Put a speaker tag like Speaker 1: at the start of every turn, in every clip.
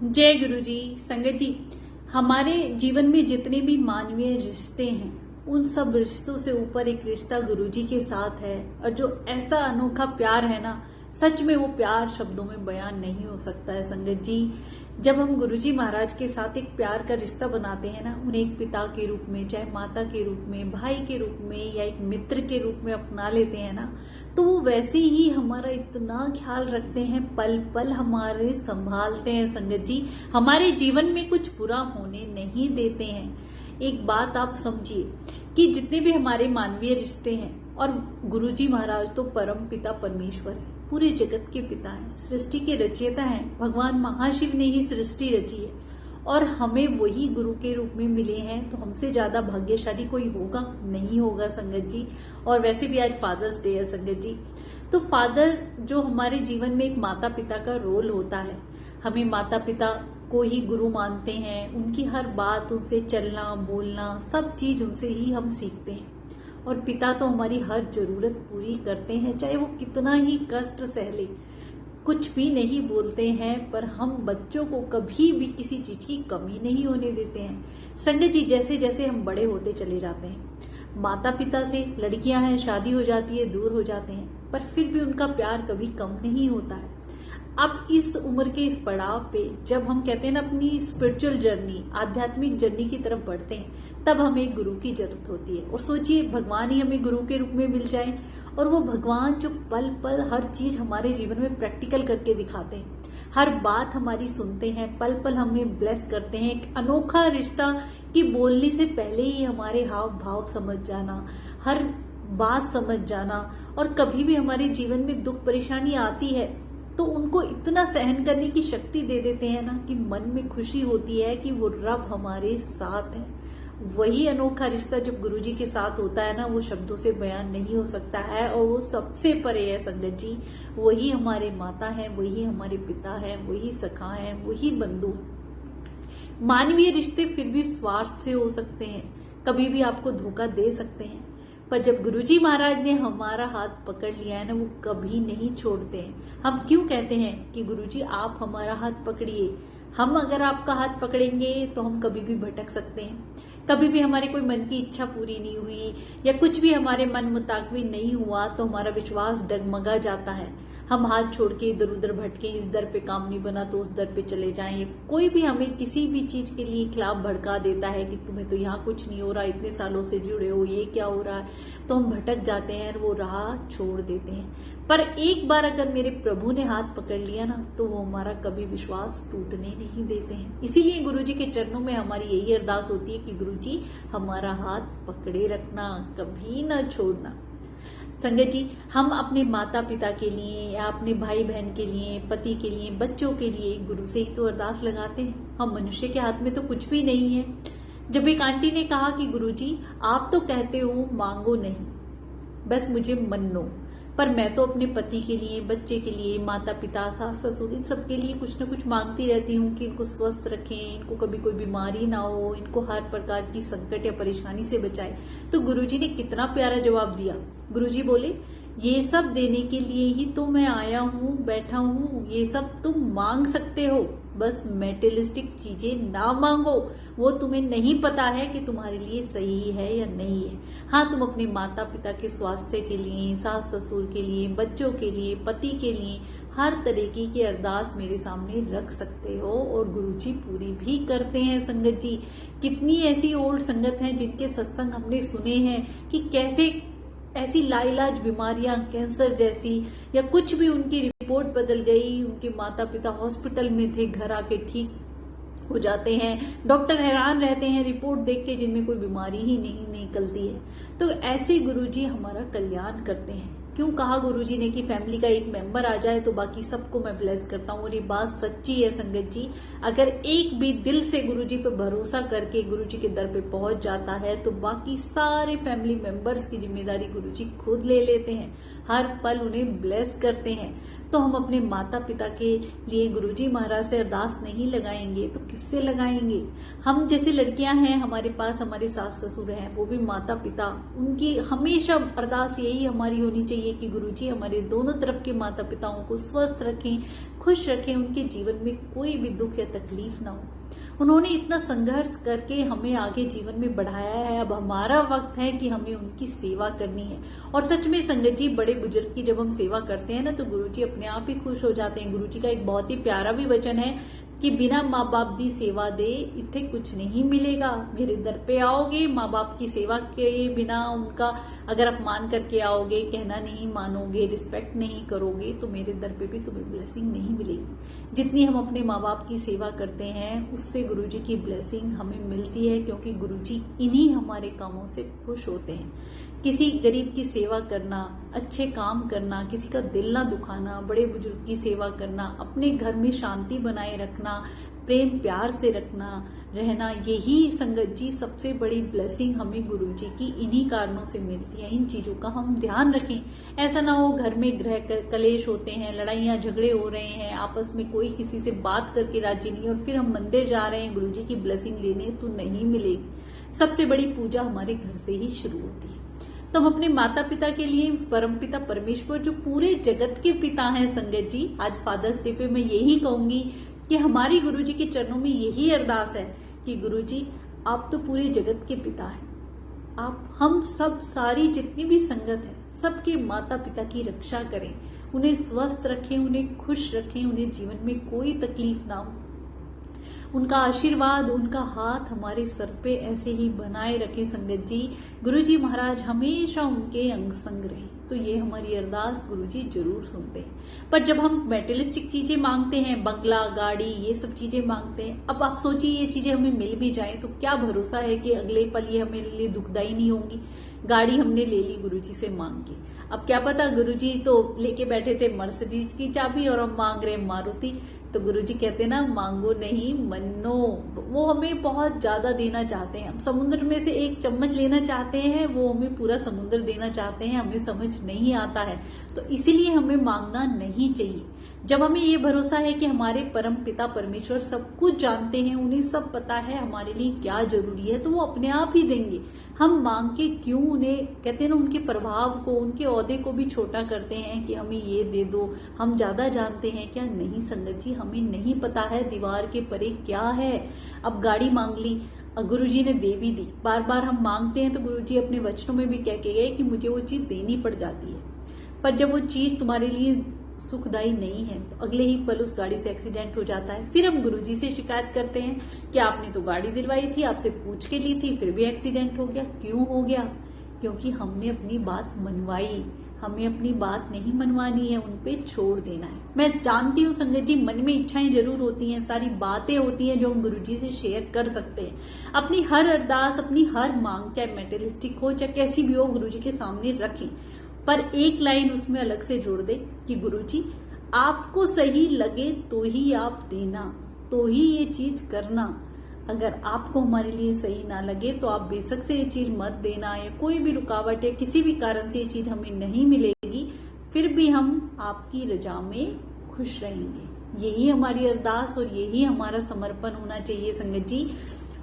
Speaker 1: जय गुरु जी। संगत जी, हमारे जीवन में जितने भी मानवीय रिश्ते हैं उन सब रिश्तों से ऊपर एक रिश्ता गुरु जी के साथ है। और जो ऐसा अनोखा प्यार है ना, सच में वो प्यार शब्दों में बयान नहीं हो सकता है। संगत जी, जब हम गुरु जी महाराज के साथ एक प्यार का रिश्ता बनाते हैं ना, उन्हें एक पिता के रूप में, चाहे माता के रूप में, भाई के रूप में या एक मित्र के रूप में अपना लेते हैं ना, तो वो वैसे ही हमारा इतना ख्याल रखते हैं, पल पल हमारे संभालते हैं। संगत जी, हमारे जीवन में कुछ बुरा होने नहीं देते हैं। एक बात आप समझिए कि जितने भी हमारे मानवीय रिश्ते हैं, और गुरु जी महाराज तो परम पिता परमेश्वर है, पूरे जगत के पिता हैं, सृष्टि के रचयिता हैं। भगवान महाशिव ने ही सृष्टि रची है और हमें वही गुरु के रूप में मिले हैं, तो हमसे ज्यादा भाग्यशाली कोई होगा नहीं होगा संगत जी। और वैसे भी आज फादर्स डे है संगत जी, तो फादर जो हमारे जीवन में एक माता पिता का रोल होता है, हमें माता पिता को ही गुरु मानते हैं। उनकी हर बात, उनसे चलना बोलना, सब चीज उनसे ही हम सीखते हैं। और पिता तो हमारी हर जरूरत पूरी करते हैं, चाहे वो कितना ही कष्ट सह ले। कुछ भी नहीं बोलते हैं, पर हम बच्चों को कभी भी किसी चीज की कमी नहीं होने देते हैं। संगत जी, जैसे जैसे हम बड़े होते चले जाते हैं, माता पिता से लड़कियां हैं, शादी हो जाती है, दूर हो जाते हैं, पर फिर भी उनका प्यार कभी कम नहीं होता है। अब इस उम्र के इस पड़ाव पे जब हम कहते हैं ना अपनी स्पिरिचुअल जर्नी, आध्यात्मिक जर्नी की तरफ बढ़ते हैं, तब हमें गुरु की जरूरत होती है। और सोचिए, भगवान ही हमें गुरु के रूप में मिल जाए, और वो भगवान जो पल पल हर चीज हमारे जीवन में प्रैक्टिकल करके दिखाते हैं, हर बात हमारी सुनते हैं, पल पल हमें ब्लेस करते हैं। एक अनोखा रिश्ता कि बोलने से पहले ही हमारे हाव भाव समझ जाना, हर बात समझ जाना, और कभी भी हमारे जीवन में दुख परेशानी आती है तो उनको इतना सहन करने की शक्ति दे देते हैं ना, कि मन में खुशी होती है कि वो रब हमारे साथ है। वही अनोखा रिश्ता जब गुरुजी के साथ होता है ना, वो शब्दों से बयान नहीं हो सकता है, और वो सबसे परे है संगत जी। वही हमारे माता है, वही हमारे पिता है, वही सखा है, वही बंधु। मानवीय रिश्ते फिर भी स्वार्थ से हो सकते हैं, कभी भी आपको धोखा दे सकते हैं, पर जब गुरुजी महाराज ने हमारा हाथ पकड़ लिया है ना, वो कभी नहीं छोड़ते हैं। हम क्यों कहते हैं कि गुरुजी आप हमारा हाथ पकड़िए। हम अगर आपका हाथ पकड़ेंगे तो हम कभी भी भटक सकते हैं। कभी भी हमारे कोई मन की इच्छा पूरी नहीं हुई या कुछ भी हमारे मन मुताबिक नहीं हुआ, तो हमारा विश्वास डगमगा जाता है। हम हाथ छोड़ के इधर उधर भटके, इस दर पे काम नहीं बना तो उस दर पे चले जाएं, या कोई भी हमें किसी भी चीज के लिए खिलाफ भड़का देता है कि तुम्हें तो यहाँ कुछ नहीं हो रहा, इतने सालों से जुड़े हो, ये क्या हो रहा है, तो हम भटक जाते हैं और वो राह छोड़ देते हैं। पर एक बार अगर मेरे प्रभु ने हाथ पकड़ लिया ना, तो वो हमारा कभी विश्वास टूटने नहीं देते हैं। इसीलिए गुरुजी के चरणों में हमारी यही अरदास होती है कि गुरुजी हमारा हाथ पकड़े रखना, कभी ना छोड़ना। संगत जी, हम अपने माता पिता के लिए या अपने भाई बहन के लिए, पति के लिए, बच्चों के लिए गुरु से ही तो अरदास लगाते हैं। हम मनुष्य के हाथ में तो कुछ भी नहीं है। जब एक आंटी ने कहा कि गुरुजी आप तो कहते हो मांगो नहीं, बस मुझे मन्नो, पर मैं तो अपने पति के लिए, बच्चे के लिए, माता पिता, सास ससुर, इन सबके लिए कुछ न कुछ मांगती रहती हूँ कि इनको स्वस्थ रखें, इनको कभी कोई बीमारी ना हो, इनको हर प्रकार की संकट या परेशानी से बचाए। तो गुरुजी ने कितना प्यारा जवाब दिया। गुरुजी बोले, ये सब देने के लिए ही तो मैं आया हूँ, बैठा हूँ, ये सब तुम मांग सकते हो, बस मेटेरियलिस्टिक चीजें ना मांगो। वो तुम्हें नहीं पता है कि तुम्हारे लिए सही है या नहीं है। हाँ, तुम अपने माता पिता के स्वास्थ्य के लिए, सास ससुर के लिए, बच्चों के लिए, पति के लिए हर तरीके की अरदास मेरे सामने रख सकते हो, और गुरुजी पूरी भी करते हैं। संगत जी, कितनी ऐसी ओल्ड संगत हैं जिनके सत्संग हमने सुने हैं कि कैसे ऐसी लाइलाज बीमारियां, कैंसर जैसी, या कुछ भी उनकी रिपोर्ट बदल गई, उनके माता पिता हॉस्पिटल में थे, घर आके ठीक हो जाते हैं, डॉक्टर हैरान रहते हैं रिपोर्ट देख के जिनमें कोई बीमारी ही नहीं निकलती है। तो ऐसे गुरुजी हमारा कल्याण करते हैं। क्यों कहा गुरुजी ने कि फैमिली का एक मेंबर आ जाए तो बाकी सबको मैं ब्लेस करता हूँ, और ये बात सच्ची है संगत जी। अगर एक भी दिल से गुरुजी पे भरोसा करके गुरुजी के दर पे पहुंच जाता है, तो बाकी सारे फैमिली मेंबर्स की जिम्मेदारी गुरुजी खुद ले लेते हैं, हर पल उन्हें ब्लेस करते हैं। तो हम अपने माता पिता के लिए गुरुजी महाराज से अरदास नहीं लगाएंगे तो किससे लगाएंगे। हम जैसे लड़कियां हैं, हमारे पास हमारे सास ससुर हैं, वो भी माता पिता, उनकी हमेशा अरदास यही हमारी होनी चाहिए चाहिए कि गुरुजी हमारे दोनों तरफ के माता पिताओं को स्वस्थ रखें, खुश रखें, उनके जीवन में कोई भी दुख या तकलीफ ना हो। उन्होंने इतना संघर्ष करके हमें आगे जीवन में बढ़ाया है, अब हमारा वक्त है कि हमें उनकी सेवा करनी है। और सच में संगत जी, बड़े बुजुर्ग की जब हम सेवा करते हैं ना तो गुरुजी अपने आप ही खुश हो जाते हैं। गुरुजी का एक बहुत ही प्यारा भी वचन है कि बिना माँ बाप दी सेवा दे इत्थे कुछ नहीं मिलेगा। मेरे दर पे आओगे, माँ बाप की सेवा के बिना उनका अगर अपमान करके आओगे, कहना नहीं मानोगे, रिस्पेक्ट नहीं करोगे, तो मेरे दर पे भी तुम्हें ब्लेसिंग नहीं मिलेगी। जितनी हम अपने माँ बाप की सेवा करते हैं उससे गुरुजी की ब्लेसिंग हमें मिलती है, क्योंकि गुरुजी इन्हीं हमारे कामों से खुश होते हैं। किसी गरीब की सेवा करना, अच्छे काम करना, किसी का दिल ना दुखाना, बड़े बुजुर्ग की सेवा करना, अपने घर में शांति बनाए रखना, प्रेम प्यार से रहना, यही संगत जी सबसे बड़ी ब्लेसिंग हमें गुरुजी की इन्हीं कारणों से मिलती है। इन चीजों का हम ध्यान रखें। ऐसा ना हो घर में ग्रह कलेश होते हैं, लड़ाइयां झगड़े हो रहे हैं, आपस में कोई किसी से बात करके राजी नहीं और फिर हम मंदिर जा रहे हैं गुरुजी की ब्लेसिंग लेने, तो नहीं मिलेगी। सबसे बड़ी पूजा हमारे घर से ही शुरू होती है। तो हम अपने माता पिता के लिए उस परम पिता परमेश्वर जो पूरे जगत के पिता हैं संगत जी, आज फादर्स डे पे मैं यही कहूंगी कि हमारी गुरुजी के चरणों में यही अरदास है कि गुरुजी आप तो पूरे जगत के पिता हैं, आप हम सब सारी जितनी भी संगत है सबके माता पिता की रक्षा करें, उन्हें स्वस्थ रखें, उन्हें खुश रखें, उन्हें जीवन में कोई तकलीफ ना हो। उनका आशीर्वाद, उनका हाथ हमारे सर पे ऐसे ही बनाए रखे संगत जी। गुरुजी महाराज हमेशा उनके अंग संग रहे। तो ये हमारी अरदास गुरुजी जरूर सुनते हैं। पर जब हम मेटेरियलिस्टिक चीजें मांगते हैं, बंगला, गाड़ी, ये सब चीजें मांगते हैं, अब आप सोचिए ये चीजें हमें मिल भी जाए तो क्या भरोसा है कि अगले पल ये हमारे लिए दुखदाई नहीं होंगी। गाड़ी हमने ले ली गुरुजी से मांग के, अब क्या पता गुरुजी तो लेके बैठे थे मर्सिडीज की चाबी और हम मांग रहे मारुति। तो गुरुजी कहते ना, मांगो नहीं मन्नो। वो हमें बहुत ज्यादा देना चाहते हैं। हम समुद्र में से एक चम्मच लेना चाहते हैं, वो हमें पूरा समुद्र देना चाहते हैं, हमें समझ नहीं आता है। तो इसीलिए हमें मांगना नहीं चाहिए। जब हमें ये भरोसा है कि हमारे परम पिता परमेश्वर सब कुछ जानते हैं, उन्हें सब पता है हमारे लिए क्या जरूरी है, तो वो अपने आप ही देंगे। हम मांग के क्यों उन्हें, कहते हैं ना, उनके प्रभाव को, उनके ओहदे को भी छोटा करते हैं कि हमें ये दे दो, हम ज्यादा जानते हैं क्या? नहीं संगत जी, हमें नहीं पता है दीवार के परे क्या है। अब गाड़ी मांग ली, गुरुजी ने दे भी दी। बार बार हम मांगते हैं तो गुरुजी अपने वचनों में भी कह के गए कि मुझे वो चीज देनी पड़ जाती है। पर जब वो चीज तुम्हारे लिए सुखदायी नहीं है तो अगले ही पल उस गाड़ी से एक्सीडेंट हो जाता है। फिर हम गुरुजी से शिकायत करते हैं कि आपने तो गाड़ी दिलवाई थी, आपसे पूछ के ली थी, फिर भी एक्सीडेंट हो गया। क्यों हो गया? क्योंकि हमने अपनी बात मनवाई। हमें अपनी बात नहीं मनवानी है, उनपे छोड़ देना है। मैं जानती हूँ संगत जी, मन में इच्छाएं जरूर होती हैं, सारी बातें होती हैं जो हम गुरुजी से शेयर कर सकते हैं। अपनी हर अरदास, अपनी हर मांग, चाहे मेटेरियलिस्टिक हो चाहे कैसी भी हो, गुरुजी के सामने रखें। पर एक लाइन उसमें अलग से जोड़ दे कि गुरुजी आपको सही लगे तो ही आप देना, तो ही ये चीज करना। अगर आपको हमारे लिए सही ना लगे तो आप बेशक से ये चीज मत देना, या कोई भी रुकावट या किसी भी कारण से ये चीज हमें नहीं मिलेगी, फिर भी हम आपकी रजा में खुश रहेंगे। यही हमारी अरदास और यही हमारा समर्पण होना चाहिए संगत जी।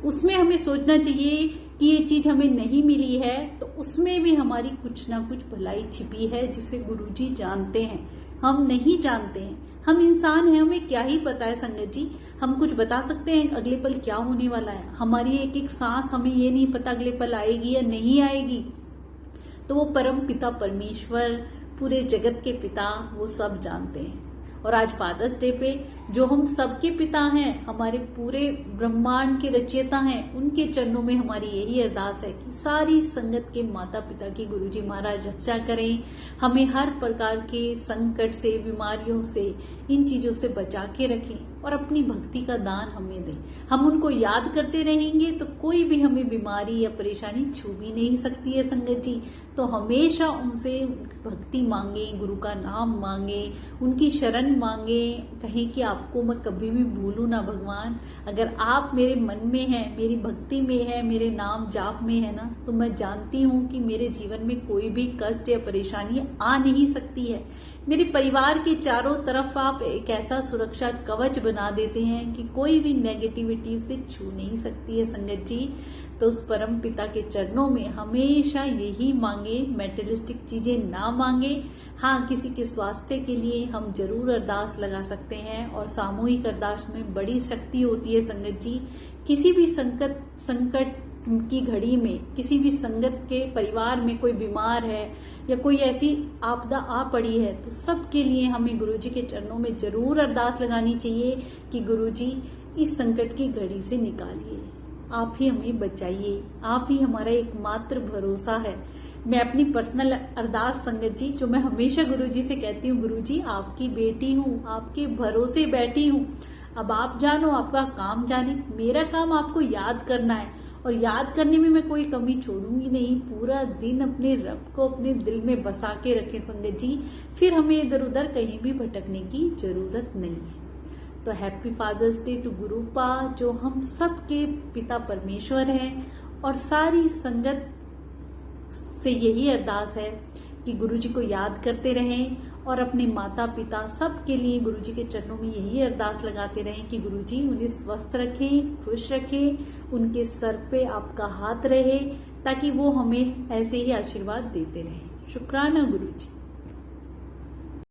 Speaker 1: उसमें हमें सोचना चाहिए कि ये चीज हमें नहीं मिली है तो उसमें भी हमारी कुछ ना कुछ भलाई छिपी है, जिसे गुरुजी जानते हैं, हम नहीं जानते हैं। हम इंसान हैं, हमें क्या ही पता है संगत जी। हम कुछ बता सकते हैं अगले पल क्या होने वाला है? हमारी एक एक सांस, हमें ये नहीं पता अगले पल आएगी या नहीं आएगी। तो वो परम पिता परमेश्वर, पूरे जगत के पिता, वो सब जानते हैं। और आज फादर्स डे पे जो हम सबके पिता हैं, हमारे पूरे ब्रह्मांड के रचयिता हैं, उनके चरणों में हमारी यही अरदास है कि सारी संगत के माता पिता की गुरुजी महाराज रक्षा करें, हमें हर प्रकार के संकट से, बीमारियों से, इन चीजों से बचा के रखें और अपनी भक्ति का दान हमें दें। हम उनको याद करते रहेंगे तो कोई भी हमें बीमारी या परेशानी छू भी नहीं सकती है संगत जी। तो हमेशा उनसे भक्ति मांगे, गुरु का नाम मांगे, उनकी शरण मांगे, कहें कि आपको मैं कभी भी भूलूं ना भगवान। अगर आप मेरे मन में हैं, मेरी भक्ति में है, मेरे नाम जाप में है ना, तो मैं जानती हूँ कि मेरे जीवन में कोई भी कष्ट या परेशानी आ नहीं सकती है। मेरे परिवार के चारों तरफ आप एक ऐसा सुरक्षा कवच बना देते हैं कि कोई भी नेगेटिविटी उसे छू नहीं सकती है संगत जी। तो उस परम पिता के चरणों में हमेशा यही मांगे, मेटेरियलिस्टिक चीजें ना मांगे। हाँ, किसी के स्वास्थ्य के लिए हम जरूर अरदास लगा सकते हैं, और सामूहिक अरदास में बड़ी शक्ति होती है संगत जी। किसी भी संकट की घड़ी में, किसी भी संगत के परिवार में कोई बीमार है या कोई ऐसी आपदा आ पड़ी है, तो सबके लिए हमें गुरुजी के चरणों में जरूर अरदास लगानी चाहिए कि गुरुजी इस संकट की घड़ी से निकालिए, आप ही हमें बचाइए, आप ही हमारा एकमात्र भरोसा है। मैं अपनी पर्सनल अरदास संगत जी, जो मैं हमेशा गुरुजी से कहती हूँ, गुरुजी आपकी बेटी हूँ, आपके भरोसे बैठी हूँ, अब आप जानो, आपका काम जाने। मेरा काम आपको याद करना है, और याद करने में मैं कोई कमी छोड़ूंगी नहीं। पूरा दिन अपने रब को अपने दिल में बसा के रखें संगत जी, फिर हमें इधर उधर कहीं भी भटकने की जरूरत नहीं है। तो हैप्पी फादर्स डे टू गुरुपा, जो हम सबके पिता परमेश्वर हैं। और सारी संगत से यही अरदास है कि गुरुजी को याद करते रहें, और अपने माता पिता सबके लिए गुरुजी के चरणों में यही अरदास लगाते रहें कि गुरुजी उन्हें स्वस्थ रखें, खुश रखें, उनके सर पे आपका हाथ रहे, ताकि वो हमें ऐसे ही आशीर्वाद देते रहें। शुक्राना गुरुजी।